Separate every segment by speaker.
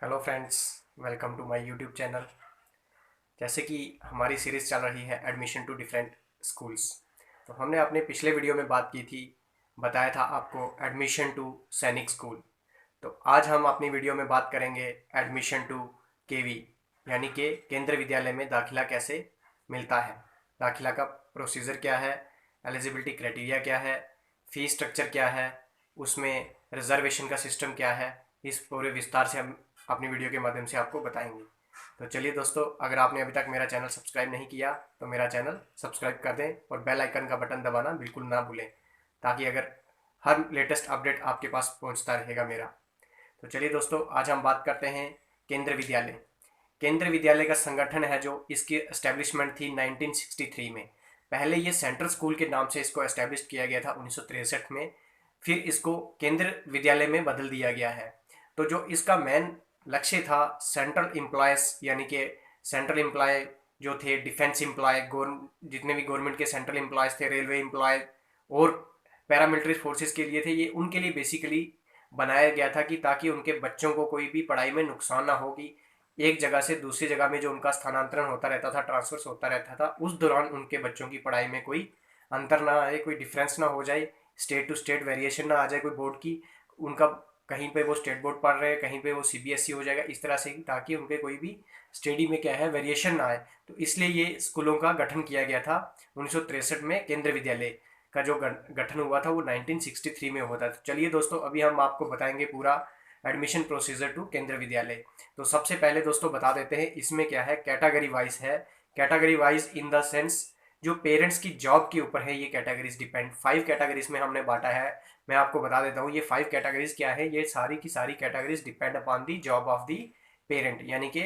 Speaker 1: Hello friends, welcome to my YouTube channel. जैसे कि हमारी सीरीज़ चल रही है एडमिशन टू डिफरेंट स्कूल्स, तो हमने अपने पिछले वीडियो में बात की थी, बताया था आपको एडमिशन टू सैनिक स्कूल। तो आज हम अपनी वीडियो में बात करेंगे एडमिशन टू केवी, यानी कि केंद्रीय विद्यालय में दाखिला कैसे मिलता है, दाखिला का प्रोसीजर क्या है, एलिजिबिलिटी क्राइटेरिया क्या है, फीस स्ट्रक्चर क्या है, उसमें रिजर्वेशन का सिस्टम क्या है। इस पूरे विस्तार से हम अपनी वीडियो के माध्यम से आपको बताएंगे। तो चलिए दोस्तों, अगर आपने अभी तक मेरा चैनल सब्सक्राइब नहीं किया तो मेरा चैनल सब्सक्राइब कर दें और बेल आइकन का बटन दबाना बिल्कुल ना भूलें, ताकि अगर हर लेटेस्ट अपडेट आपके पास पहुंचता रहेगा मेरा। तो चलिए दोस्तों, आज हम बात करते हैं केंद्रीय विद्यालय। केंद्रीय विद्यालय का संगठन है जो इसकी एस्टेब्लिशमेंट थी 1963 में। पहले ये सेंट्रल स्कूल के नाम से इसको एस्टेब्लिश किया गया था 1963 में। फिर इसको केंद्रीय विद्यालय में बदल दिया गया है। तो जो इसका मेन लक्ष्य था, सेंट्रल एम्प्लॉयज़ यानी कि सेंट्रल एम्प्लॉय जो थे, डिफेंस एम्प्लॉय, जितने भी गवर्नमेंट के सेंट्रल एम्प्लॉयज़ थे, रेलवे एम्प्लॉय और पैरामिलिट्री फोर्सेस के लिए थे, ये उनके लिए बेसिकली बनाया गया था कि ताकि उनके बच्चों को कोई भी पढ़ाई में नुकसान ना हो, कि एक जगह से दूसरी जगह में जो उनका स्थानांतरण होता रहता था, ट्रांसफर्स होता रहता था, उस दौरान उनके बच्चों की पढ़ाई में कोई अंतर ना आए, कोई डिफरेंस ना हो जाए, स्टेट टू स्टेट वेरिएशन ना आ जाए कोई बोर्ड की। उनका कहीं पे वो स्टेट बोर्ड पढ़ रहे हैं, कहीं पे वो सीबीएसई हो जाएगा, इस तरह से, ताकि उनके कोई भी स्टडी में क्या है वेरिएशन ना आए। तो इसलिए ये स्कूलों का गठन किया गया था 1963 में। केंद्रीय विद्यालय का जो गठन हुआ था वो 1963 में हुआ था। तो चलिए दोस्तों, अभी हम आपको बताएंगे पूरा एडमिशन प्रोसीजर टू केंद्रीय विद्यालय। तो सबसे पहले दोस्तों बता देते हैं इसमें क्या है, कैटेगरी वाइज है। Category wise in the sense जो पेरेंट्स की जॉब के ऊपर है, ये कैटेगरीज डिपेंड, 5 कैटेगरीज में हमने बांटा है। मैं आपको बता देता हूँ ये 5 कैटेगरीज क्या है। ये सारी की सारी categories depend upon the job of the parent, यानी कि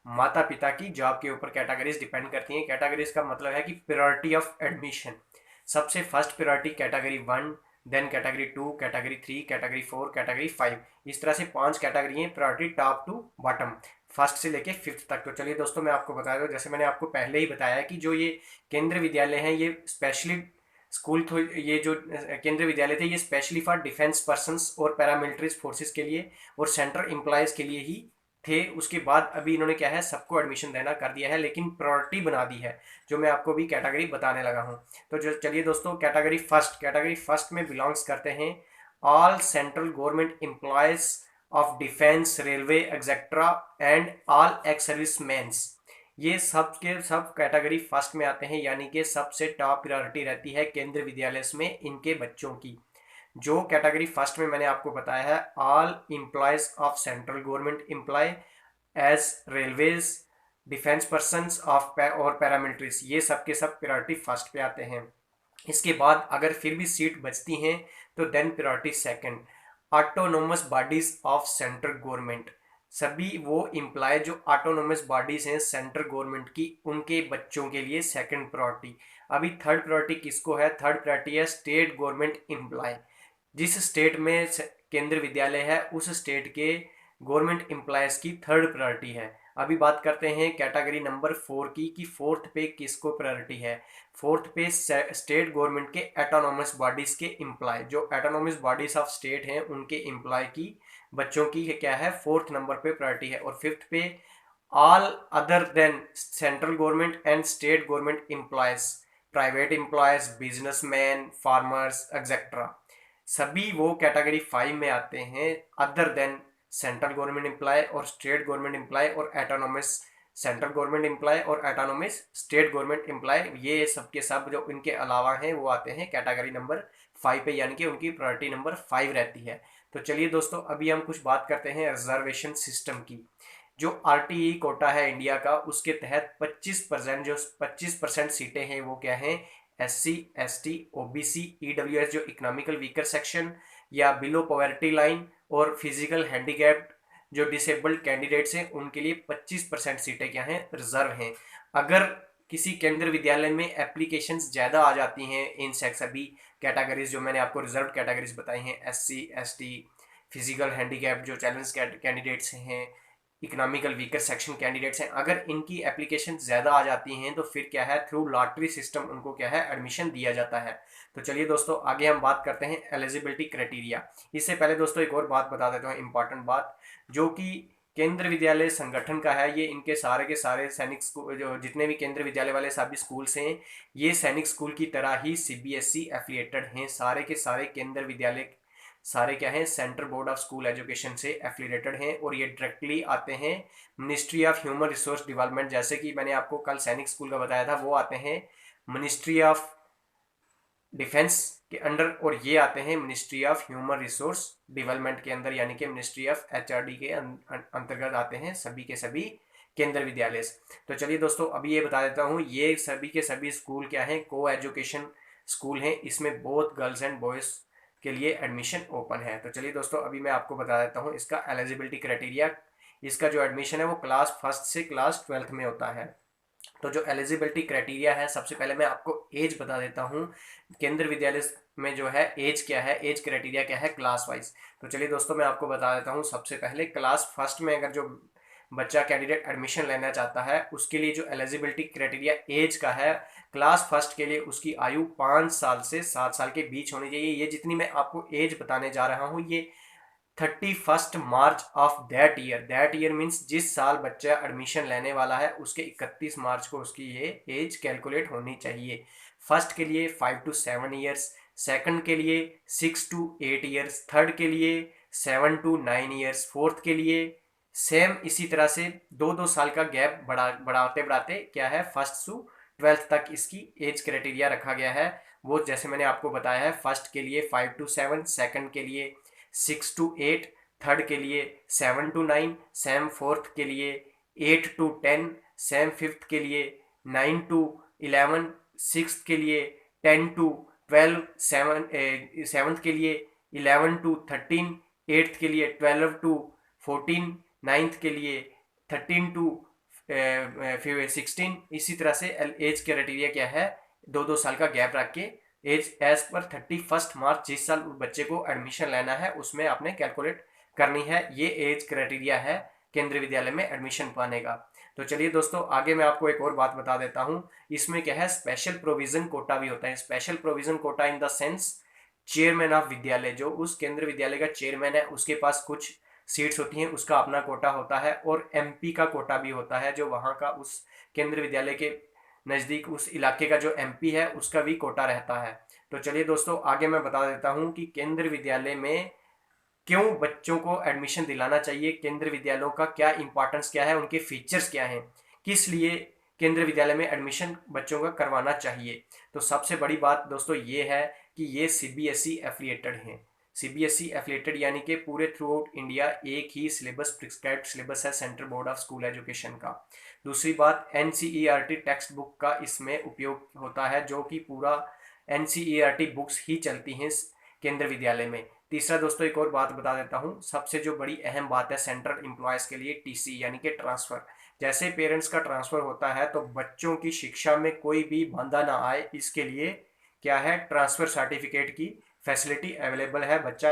Speaker 1: माता पिता की जॉब के ऊपर कैटेगरीज डिपेंड करती हैं। कैटेगरीज का मतलब है कि प्रायोरिटी ऑफ एडमिशन। सबसे first priority category 1, then category 2, category 3, category 4, category 5। इस तरह से 5 कैटेगरी हैं, priority top to bottom, first से लेके फिफ्थ तक। तो चलिए दोस्तों, मैं आपको बता दूं, जैसे मैंने आपको पहले ही बताया कि जो ये केंद्रीय विद्यालय हैं, ये स्पेशली स्कूल, तो ये जो केंद्रीय विद्यालय थे, ये स्पेशली फॉर डिफेंस पर्सनस और पैरामिलिट्री फोर्सेस के लिए और सेंट्रल एम्प्लॉयज़ के लिए ही थे। उसके बाद अभी इन्होंने क्या है, सबको एडमिशन देना कर दिया है, लेकिन प्रायोरिटी बना दी है, जो मैं आपको भी कैटेगरी बताने लगा हूँ। तो जो चलिए दोस्तों, कैटेगरी फर्स्ट में बिलोंग्स करते हैं all central government employees of defence, railway etcetera and all ex service mans. ये सब के सब कैटेगरी फर्स्ट में आते हैं, यानी कि सबसे टॉप प्रायोरिटी रहती है केंद्रीय विद्यालय में इनके बच्चों की। जो कैटेगरी फर्स्ट में मैंने आपको बताया है, all employees of central government employ as railways, defence persons of और पैरामिलिट्रीज, ये सब के सब प्रायोरिटी फर्स्ट पे आते हैं। इसके बाद अगर फिर भी सीट बचती हैं तो then priority second, autonomous bodies of central government. सभी वो एम्प्लॉय जो ऑटोनोमस बॉडीज हैं सेंट्रल गवर्नमेंट की, उनके बच्चों के लिए सेकंड प्रायोरिटी। अभी थर्ड प्रायोरिटी किसको है, थर्ड प्रायोरिटी है स्टेट गवर्नमेंट एम्प्लॉय। जिस स्टेट में केंद्रीय विद्यालय है उस स्टेट के गवर्नमेंट एम्प्लॉयज की थर्ड प्रायोरिटी है। अभी बात करते हैं कैटेगरी नंबर 4 की, कि फोर्थ पे किसको प्रायोरिटी है। फोर्थ पे स्टेट गवर्नमेंट के ऑटोनोमस बॉडीज के एम्प्लॉय, जो ऑटोनोमस बॉडीज ऑफ स्टेट हैं उनके एम्प्लॉय की बच्चों की क्या है, फोर्थ नंबर पे प्रायोरिटी है। और फिफ्थ पे all other than central government and state government employees, private employees, businessman, farmers etcetera, सभी वो कैटेगरी 5 में आते हैं, other than central government employ और स्टेट गवर्नमेंट एम्प्लॉय और ऑटोनोमस सेंट्रल गवर्नमेंट एम्प्लॉय और ऑटोनोमस स्टेट गवर्नमेंट एम्प्लॉय। ये सब के सब जो इनके अलावा हैं वो आते हैं कैटेगरी नंबर 5 पे, यानी कि उनकी प्रायोरिटी नंबर 5 रहती है। तो चलिए दोस्तों, अभी हम कुछ बात करते हैं रिजर्वेशन सिस्टम की। जो आरटीई कोटा है इंडिया का, उसके तहत 25%, जो 25% सीटें हैं वो क्या हैं, एससी, एसटी, ओबीसी, ईडब्ल्यूएस जो इकोनॉमिकल वीकर सेक्शन या बिलो पॉवर्टी लाइन, और फिजिकल हैंडीकैप्ड जो डिसेबल्ड कैंडिडेट्स हैं, उनके लिए 25% सीटें क्या हैं, रिजर्व हैं। अगर किसी केंद्रीय विद्यालय में एप्लीकेशंस ज़्यादा आ जाती हैं इन सेक्स सभी कैटेगरीज जो मैंने आपको रिजर्व कैटेगरीज बताई हैं, एससी, एसटी, फिजिकल हैंडीकैप जो चैलेंज कैंडिडेट्स हैं, इकोनॉमिकल वीकर सेक्शन कैंडिडेट्स हैं, अगर इनकी एप्लीकेशन ज़्यादा आ जाती हैं तो फिर क्या है, थ्रू लॉटरी सिस्टम उनको क्या है, एडमिशन दिया जाता है। तो चलिए दोस्तों, आगे हम बात करते हैं एलिजिबिलिटी क्राइटेरिया। इससे पहले दोस्तों एक और बात बता देता हूँ, इंपॉर्टेंट बात, जो कि केंद्र विद्यालय संगठन का है, ये इनके सारे के सारे सैनिक स्कूल, जो जितने भी केंद्र विद्यालय वाले सभी स्कूल्स हैं, ये सैनिक स्कूल की तरह ही सीबीएसई एफिलिएटेड हैं। सारे के सारे केंद्र विद्यालय सारे क्या हैं, central board of school education से एफिलिएटेड हैं और ये डायरेक्टली आते हैं ministry of human resource development. जैसे कि मैंने आपको कल सैनिक स्कूल का बताया था, वो आते हैं मिनिस्ट्री ऑफ डिफेंस के अंडर, और ये आते हैं ministry of human resource development के अंदर, यानी कि मिनिस्ट्री ऑफ एचआरडी के अंतर्गत आते हैं सभी के सभी केंद्र विद्यालय। तो चलिए दोस्तों, अभी ये बता देता हूँ, ये सभी के सभी स्कूल क्या हैं, को एजुकेशन स्कूल हैं। इसमें बोथ गर्ल्स एंड बॉयज़ के लिए एडमिशन ओपन है। तो चलिए दोस्तों, अभी मैं आपको बता देता हूँ इसका एलिजिबिलिटी क्राइटेरिया। इसका जो एडमिशन है वो क्लास फर्स्ट से क्लास 12th में होता है। तो जो एलिजिबिलिटी क्राइटेरिया है, सबसे पहले मैं आपको एज बता देता हूँ। केंद्र विद्यालय में जो है एज क्या है, एज क्राइटेरिया क्या है क्लास वाइज। तो चलिए दोस्तों, मैं आपको बता देता हूँ। सबसे पहले क्लास फर्स्ट में अगर जो बच्चा कैंडिडेट एडमिशन लेना चाहता है, उसके लिए जो एलिजिबिलिटी क्राइटेरिया एज का है, क्लास फर्स्ट के लिए उसकी आयु 5 साल से 7 साल के बीच होनी चाहिए। ये जितनी मैं आपको एज बताने जा रहा हूँ, ये 31 मार्च ऑफ दैट ईयर मीन्स जिस साल बच्चा एडमिशन लेने वाला है, उसके 31 मार्च को उसकी ये एज कैलकुलेट होनी चाहिए। फर्स्ट के लिए 5 to 7 ईयर्स, सेकंड के लिए 6 to 8 ईयर्स, थर्ड के लिए 7 to 9 ईयर्स, फोर्थ के लिए सेम इसी तरह से 2-2 साल का गैप बढ़ाते बढ़ाते क्या है, फर्स्ट टू 12th तक इसकी एज क्राइटेरिया रखा गया है। वो जैसे मैंने आपको बताया है, फर्स्ट के लिए 5 to 7, सेकंड के लिए 6 to 8, थर्ड के लिए 7 to 9, सेम फोर्थ के लिए 8 to 10, सेम फिफ्थ के लिए 9 to 11, सिक्स के लिए 10 to 12, सेवन्थ के लिए 11 to 13, एट्थ के लिए 12 to 14, नाइन्थ के लिए 13 to 16। इसी तरह से एज क्राइटेरिया क्या है, 2-2 साल का गैप रख के एज एज पर 31 मार्च जिस साल बच्चे को एडमिशन लेना है उसमें आपने कैलकुलेट करनी है। ये एज क्राइटेरिया है केंद्रीय विद्यालय में एडमिशन पाने का। तो चलिए दोस्तों, आगे मैं आपको एक और बात बता देता हूँ। इसमें क्या है, स्पेशल प्रोविजन कोटा भी होता है। Special provision quota in the sense chairman of Vidyalaya, जो उस केंद्र विद्यालय का चेयरमैन है, उसके पास कुछ सीट्स होती हैं, उसका अपना कोटा होता है। और एमपी का कोटा भी होता है, जो वहाँ का उस केंद्र विद्यालय के नज़दीक उस इलाके का जो एमपी है, उसका भी कोटा रहता है। तो चलिए दोस्तों, आगे मैं बता देता हूँ कि केंद्र विद्यालय में क्यों बच्चों को एडमिशन दिलाना चाहिए, केंद्र विद्यालयों का क्या इंपॉर्टेंस क्या है, उनके फीचर्स क्या हैं, किस लिए केंद्र विद्यालय में एडमिशन बच्चों का करवाना चाहिए। तो सबसे बड़ी बात दोस्तों ये है कि ये सीबीएसई एफिलिएटेड हैं। सीबीएसई एफिलिएटेड यानी कि पूरे थ्रू आउट इंडिया एक ही सिलेबस, प्रिस्क्राइब्ड सिलेबस है central board of school education का। दूसरी बात, एनसीईआरटी टेक्स्ट बुक का इसमें उपयोग होता है, जो कि पूरा एनसीईआरटी बुक्स ही चलती हैं केंद्र विद्यालय में। तीसरा दोस्तों, एक और बात बता देता हूँ, सबसे जो बड़ी अहम बात है सेंट्रल एम्प्लॉयज़ के लिए टीसी यानी कि ट्रांसफ़र। जैसे पेरेंट्स का ट्रांसफ़र होता है, तो बच्चों की शिक्षा में कोई भी बाधा ना आए, इसके लिए क्या है, ट्रांसफ़र सर्टिफिकेट की फैसिलिटी अवेलेबल है। बच्चा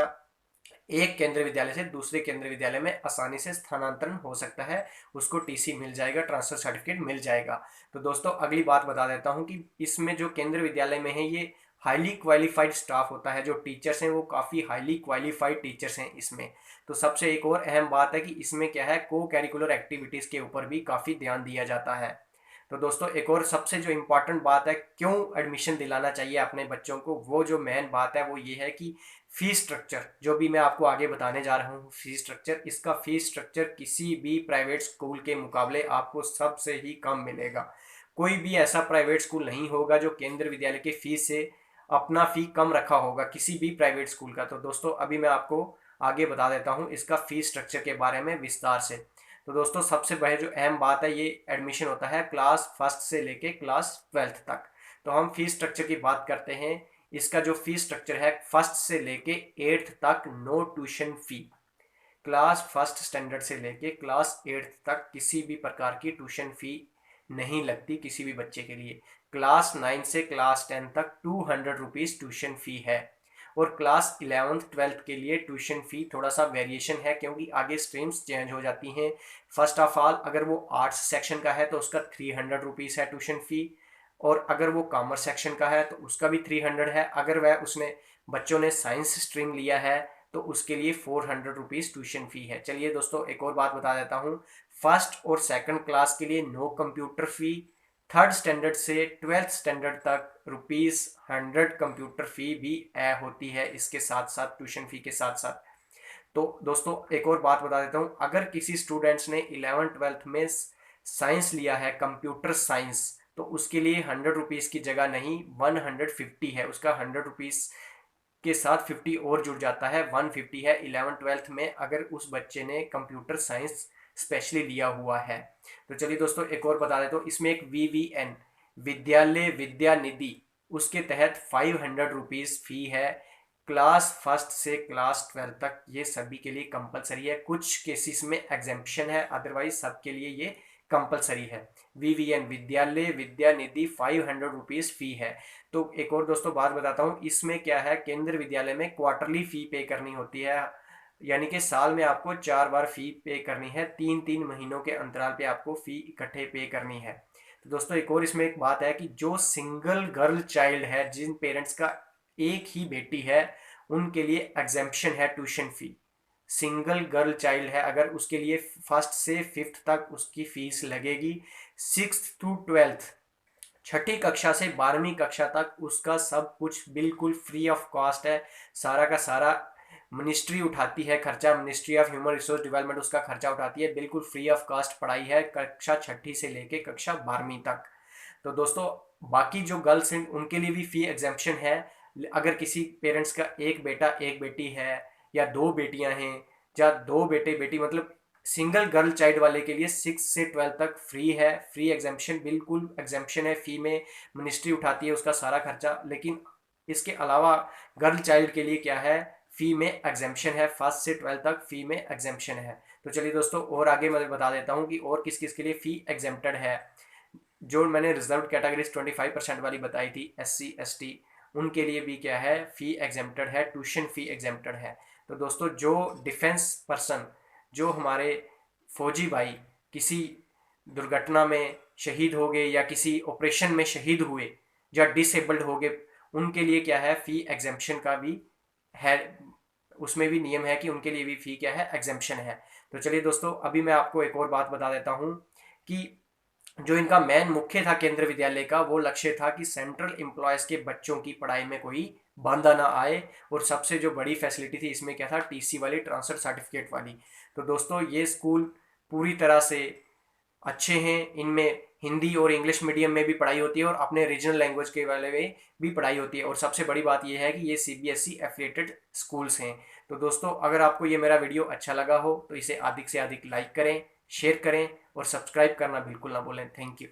Speaker 1: एक केंद्र विद्यालय से दूसरे केंद्र विद्यालय में आसानी से स्थानांतरण हो सकता है, उसको टीसी मिल जाएगा, ट्रांसफर सर्टिफिकेट मिल जाएगा। तो दोस्तों, अगली बात बता देता हूँ कि इसमें जो केंद्र विद्यालय में है, ये हाईली क्वालिफाइड स्टाफ होता है। जो टीचर्स हैं वो काफ़ी हाईली क्वालिफाइड टीचर्स हैं इसमें। तो सबसे एक और अहम बात है कि इसमें क्या है, को करिकुलर एक्टिविटीज़ के ऊपर भी काफ़ी ध्यान दिया जाता है। तो दोस्तों, एक और सबसे जो इम्पॉर्टेंट बात है, क्यों एडमिशन दिलाना चाहिए अपने बच्चों को, वो जो मेन बात है वो ये है कि फीस स्ट्रक्चर, जो भी मैं आपको आगे बताने जा रहा हूँ फीस स्ट्रक्चर, इसका फीस स्ट्रक्चर किसी भी प्राइवेट स्कूल के मुकाबले आपको सबसे ही कम मिलेगा। कोई भी ऐसा प्राइवेट स्कूल नहीं होगा जो केंद्र विद्यालय की फीस से अपना फ़ी कम रखा होगा, किसी भी प्राइवेट स्कूल का। तो दोस्तों, अभी मैं आपको आगे बता देता हूँ इसका फीस स्ट्रक्चर के बारे में विस्तार से। तो दोस्तों, सबसे पहले जो अहम बात है, ये एडमिशन होता है क्लास फर्स्ट से लेके क्लास 12th तक। तो हम फीस स्ट्रक्चर की बात करते हैं। इसका जो फीस स्ट्रक्चर है, फर्स्ट से लेके 8th तक no tuition fee. Class first standard से लेके क्लास 8th तक किसी भी प्रकार की ट्यूशन फी नहीं लगती किसी भी बच्चे के लिए। क्लास 9 से क्लास 10 तक 200 रुपीज़ ट्यूशन फ़ी है। और क्लास 11th-12th के लिए ट्यूशन फ़ी थोड़ा सा वेरिएशन है, क्योंकि आगे स्ट्रीम्स चेंज हो जाती हैं। फर्स्ट ऑफ ऑल, अगर वो आर्ट्स सेक्शन का है तो उसका 300 रुपीज़ है ट्यूशन फ़ी, और अगर वो कॉमर्स सेक्शन का है तो उसका भी 300 है। अगर वह उसने बच्चों ने साइंस स्ट्रीम लिया है तो उसके लिए 400 रुपीज़ ट्यूशन फी है। चलिए दोस्तों एक और बात बता देता हूँ, फर्स्ट और सेकंड क्लास के लिए नो कंप्यूटर फी, थर्ड स्टैंडर्ड से 12th स्टैंडर्ड तक ₹100 कंप्यूटर फी भी होती है इसके साथ साथ, ट्यूशन फी के साथ साथ। तो दोस्तों एक और बात बता देता हूँ, अगर किसी स्टूडेंट्स ने 11th-12th में साइंस लिया है, कंप्यूटर साइंस, तो उसके लिए 100 रुपीज़ की जगह नहीं 150 है, उसका 100 रुपीज़ के साथ 50 और जुड़ जाता है, 150 है 11th-12th में अगर उस बच्चे ने कंप्यूटर साइंस स्पेशली लिया हुआ है। तो चलिए दोस्तों एक और बता देता हूँ, इसमें एक VVN विद्यालय विद्या निधि, उसके तहत 500 रुपीज़ फी है, क्लास फर्स्ट से क्लास 12 तक ये सभी के लिए कंपलसरी है। कुछ केसेस में एग्जेम्पशन है, अदरवाइज सबके लिए ये कंपलसरी है। VVN विद्यालय विद्या निधि 500 रुपीज़ फी है। तो एक और दोस्तों बात बताता हूँ, इसमें क्या है, केंद्र विद्यालय में क्वार्टरली फी पे करनी होती है, यानी कि साल में आपको 4 बार फी पे करनी है, 3-3 महीनों के अंतराल पे आपको फी इकट्ठे पे करनी है। तो दोस्तों एक और इसमें एक बात है कि जो सिंगल गर्ल चाइल्ड है, जिन पेरेंट्स का एक ही बेटी है, उनके लिए एग्जेम्पशन है tuition fee. Single girl child है अगर, उसके लिए फर्स्ट से फिफ्थ तक उसकी फीस लगेगी, 6th to 12th, छठी कक्षा से 12वीं कक्षा तक उसका सब कुछ बिल्कुल फ्री ऑफ कॉस्ट है। सारा का सारा मिनिस्ट्री उठाती है खर्चा, ministry of human resource development उसका खर्चा उठाती है, बिल्कुल फ्री ऑफ कॉस्ट पढ़ाई है कक्षा छठी से लेके कक्षा 12वीं तक। तो दोस्तों बाकी जो गर्ल्स हैं उनके लिए भी फी एग्जेम्पशन है। अगर किसी पेरेंट्स का एक बेटा एक बेटी है, या दो बेटियां हैं, या दो बेटे बेटी, मतलब सिंगल गर्ल चाइल्ड वाले के लिए 6 से 12 तक फ्री है, फ्री एग्जेम्पशन, बिल्कुल एग्जेम्पशन है, फी में मिनिस्ट्री उठाती है उसका सारा खर्चा। लेकिन इसके अलावा गर्ल चाइल्ड के लिए क्या है, फी में एग्जेम्पशन है, फर्स्ट से 12 तक फी में एग्जेम्पशन है। तो चलिए दोस्तों और आगे मैं बता देता हूँ कि और किस किस के लिए फी एग्जेम्प्टेड है। जो मैंने रिजर्व कैटेगरीज 25% वाली बताई थी, SC ST, उनके लिए भी क्या है, फी एग्जेम्प्टेड है, ट्यूशन फी एग्जेम्प्टेड है। तो दोस्तों जो डिफेंस पर्सन, जो हमारे फौजी भाई किसी दुर्घटना में शहीद हो गए या किसी ऑपरेशन में शहीद हुए या डिसेबल्ड हो गए, उनके लिए क्या है, फी एग्जेम्पशन का भी है, उसमें भी नियम है कि उनके लिए भी फी क्या है, एग्जेम्पशन है। तो चलिए दोस्तों अभी मैं आपको एक और बात बता देता हूँ कि जो इनका मेन मुख्य था केंद्र विद्यालय का, वो लक्ष्य था कि सेंट्रल एम्प्लॉयज के बच्चों की पढ़ाई में कोई बाधा ना आए, और सबसे जो बड़ी फैसिलिटी थी इसमें क्या था, TC वाली, ट्रांसफर सर्टिफिकेट वाली। तो दोस्तों ये स्कूल पूरी तरह से अच्छे हैं, इनमें हिंदी और इंग्लिश मीडियम में भी पढ़ाई होती है और अपने रीजनल लैंग्वेज के वाले में भी पढ़ाई होती है, और सबसे बड़ी बात यह है कि ये CBSE एफिलिएटेड स्कूल्स हैं। तो दोस्तों अगर आपको ये मेरा वीडियो अच्छा लगा हो तो इसे अधिक से अधिक लाइक करें, शेयर करें और सब्सक्राइब करना बिल्कुल ना भूलें। Thank you.